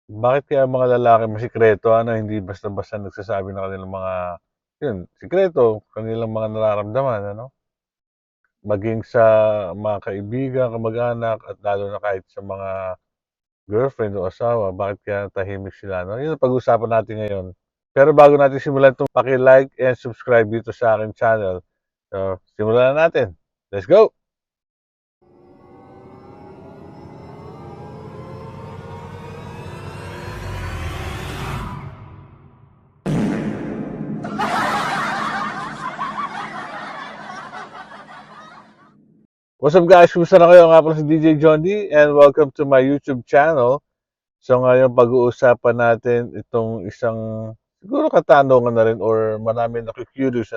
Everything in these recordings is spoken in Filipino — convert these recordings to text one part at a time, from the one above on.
Bakit kaya ang mga lalaki masikreto hindi basta-basta nagsasabi ng kanilang mga, yun, sikreto, kanilang mga nararamdaman maging sa mga kaibigan, kamag-anak at lalo na kahit sa mga girlfriend o asawa, bakit kaya tahimik sila, 'no? Yun ang pag-uusapan natin ngayon. Pero bago natin simulan 'to, paki-like and subscribe dito sa aking channel. So, simulan na natin. Let's go! What's up guys? Kumusta na kayo? Nga pala si DJ John D and welcome to my YouTube channel. So ngayon pag-uusapan natin itong isang siguro katanungan na rin or marami naku-curious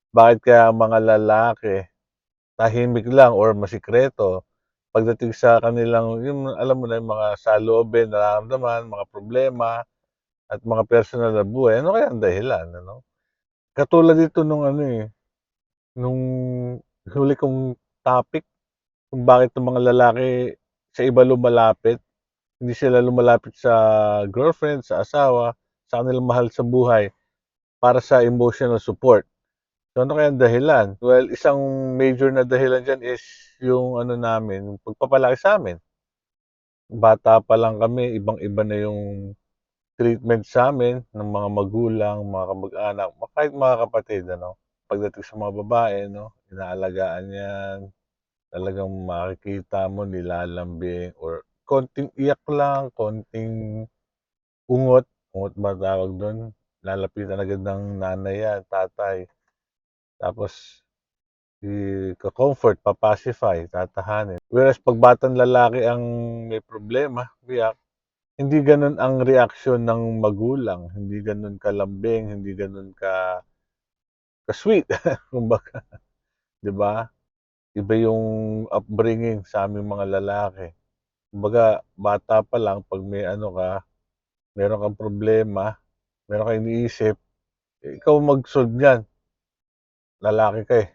bakit kaya ang mga lalaki tahimik lang or masikreto pagdating sa kanilang yung alam mo na yung mga saloobin, nararamdaman, mga problema at mga personal na buhay. Ano kaya ang dahilan? Katulad dito nung huli kong topic kung bakit yung mga lalaki sa iba lumalapit. Hindi sila lumalapit sa girlfriend, sa asawa, sa kanilang mahal sa buhay para sa emotional support. So, ano kaya ang dahilan? Well, isang major na dahilan diyan is yung namin, yung pagpapalaki sa'min. Bata pa lang kami, ibang-iba na yung treatment sa'min ng mga magulang, mga kamag-anak, kahit mga kapatid Pagdating sa mga babae inaalagaan 'yan, talagang makikita mo nilalambing or konting iyak lang, konting ungot, ungot ba tawag dun? Lalapitan agad ng nanay 'yan, tatay. Tapos iko-comfort, pa-pacify, tatahanin. Whereas 'pag batang lalaki ang may problema, umiyak, hindi gano'n ang reaksyon ng magulang, hindi gano'n kalambing, hindi gano'n ka-sweet kumbaga, 'di ba? Iba yung upbringing sa aming mga lalaki. Kumbaga bata pa lang 'pag may meron kang problema, meron kang iniisip, ikaw mag-solve niyan, lalaki ka,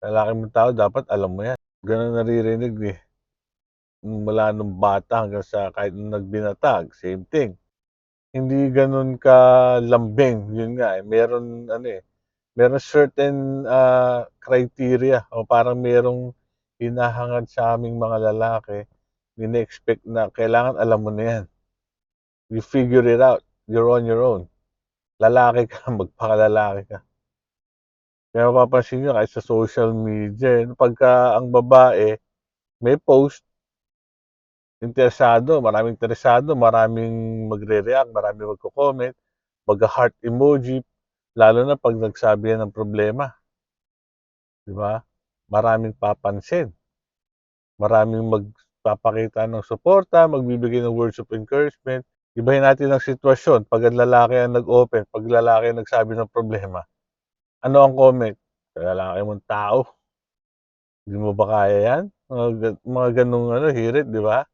lalaki mong tao dapat alam mo 'yan. Gano'n naririnig, mula nung bata hanggang sa kahit nung nagbinatag, same thing. Hindi gano'n kalambing, yun nga, meron certain, criteria o parang merong hinahangad sa aming mga lalaki, ine-expect na kailangan alam mo na 'yan. You figure it out, you're on your own. Lalaki ka, magpakalalaki ka. Kaya mapapansin niyo kahit sa social media, pagka ang babae may post, interesado, maraming magre-react, maraming magko-comment, magha-heart emoji, lalo na 'pag nagsabi yan ng problema, 'di ba? Maraming papansin, maraming magpapakita ng suporta, magbibigay ng words of encouragement. Ibahin natin ang sitwasyon 'pag ang lalaki ang nag-open, 'pag lalaki ang nagsabi ng problema. Ano ang comment? "Lalaki mong tao, hindi mo ba kaya 'yan?" Mga gano'ng hirit, 'di ba?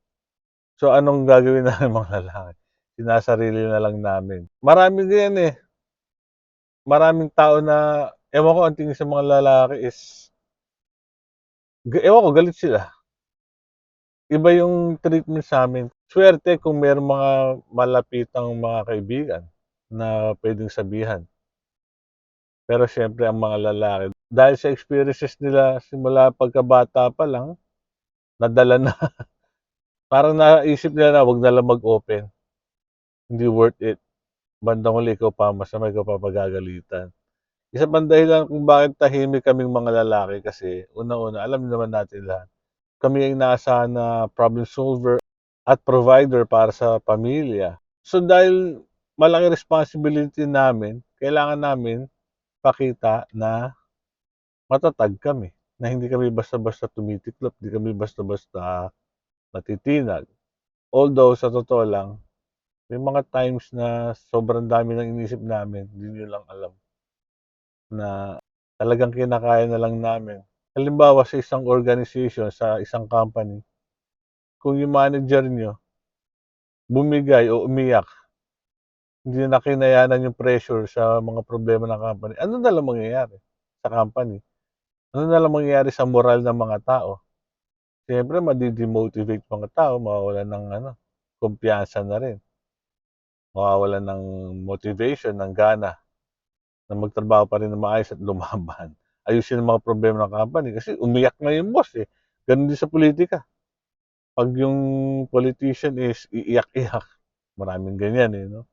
So, anong gagawin namin mga lalaki? Sinasarili na lang namin. Marami ganyan, maraming tao na ewan ko ang tingin sa mga lalaki is ewan ko galit sila. Iba yung treatment sa'min. Swerte kung merong mga malapitang mga kaibigan na puwedeng sabihan. Pero siyempre ang mga lalaki dahil sa experiences nila simula pagkabata pa lang, nadala na parang naisip nila na 'wag na lang mag-open, hindi worth it. Bandang huli ikaw pa masama, ikaw pa pagagalitan. Isa pang dahilan kung bakit tahimik kaming mga lalaki kasi unang-una alam naman natin lahat, kami ay inaasahan na problem solver at provider para sa pamilya. So dahil malaki responsibility namin, kailangan namin pakita na matatag kami, na hindi kami basta-basta tumitiklop, hindi kami basta-basta natitinag. Although sa totoo lang, may mga times na sobrang dami ng iniisip namin, hindi niyo lang alam, na talagang kinakaya na lang namin. Halimbawa sa isang organization, sa isang company, kung yung manager niyo bumigay o umiyak, hindi na kinayanan yung pressure sa mga problema ng company, ano na lang mangyayari sa company? Ano na lang mangyayari sa moral ng mga tao? Siyempre made-demotivate mga tao, mawawalan ng kumpiyansa na rin. mawawalan ng motivation, ng gana na magtrabaho pa rin ng maayos at lumaban. Ayusin ang mga problema ng company kasi umiyak na yung boss, eh. Gano'n din sa pulitika. 'Pag yung politician is iiyak-iyak, maraming ganyan, eh, 'no?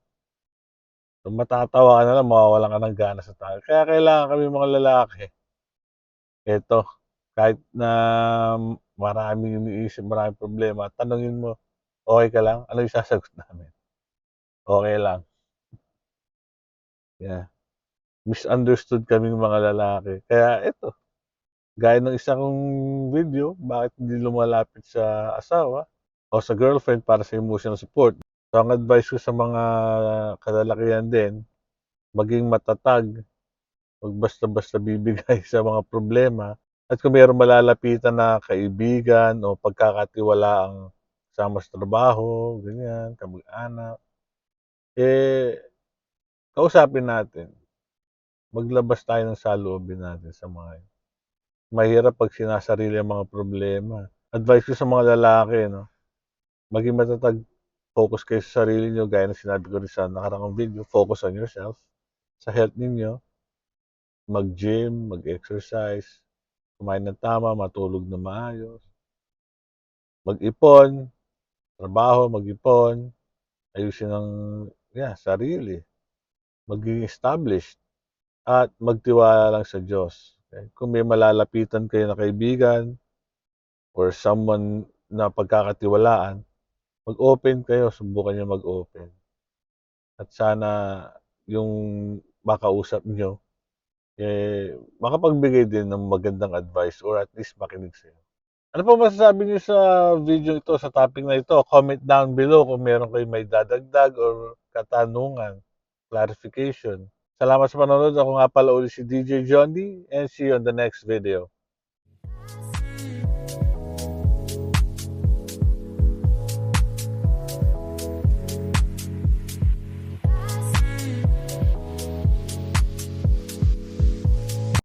So, matatawa ka na lang, mawawalan ka ng gana sa tao. Kaya kailangan kaming mga lalaki, eto, kahit na maraming iniisip, maraming problema, tanungin mo, "Okey ka lang?" Ano yung sasagot namin? "Okey lang." Yeah, misunderstood kaming mga lalaki. Kaya eto, gaya ng isa kong video, bakit hindi lumalapit sa asawa o sa girlfriend para sa emotional support. So, ang advice ko sa mga kalalakihan din, maging matatag, 'wag basta-basta bibigay sa mga problema at kung merong malalapitan na kaibigan o pagkakatiwalaang kasama sa trabaho, ganyan, kamag-anak, eh, kausapin natin. Maglabas tayo ng saloobin natin sa mga yun. Mahirap 'pag sinasarili ang mga problema. Advice ko sa mga lalaki 'no, maging matatag, focus kayo sa sarili niyo gaya ng sinabi ko rin sa nakaraang video, focus on yourself, sa health ninyo, mag-gym, mag-exercise, kumain ng tama, matulog ng maayos, mag-ipon, trabaho, mag-ipon, ayusin ang sarili, maging established at magtiwala lang sa Diyos, okey? Kung may malalapitan kayo na kaibigan or someone na pagkakatiwalaan, mag-open kayo, subukan niyong mag-open at sana yung makausap niyo, makapagbigay din ng magandang advice or at least makinig sa'yo. Ano po masasabi niyo sa video ito, sa topic na ito? Comment down below kung meron kayong maidadagdag or katanungan, clarification. Salamat sa panonood. Ako nga pala ulit si DJ John D and see you on the next video.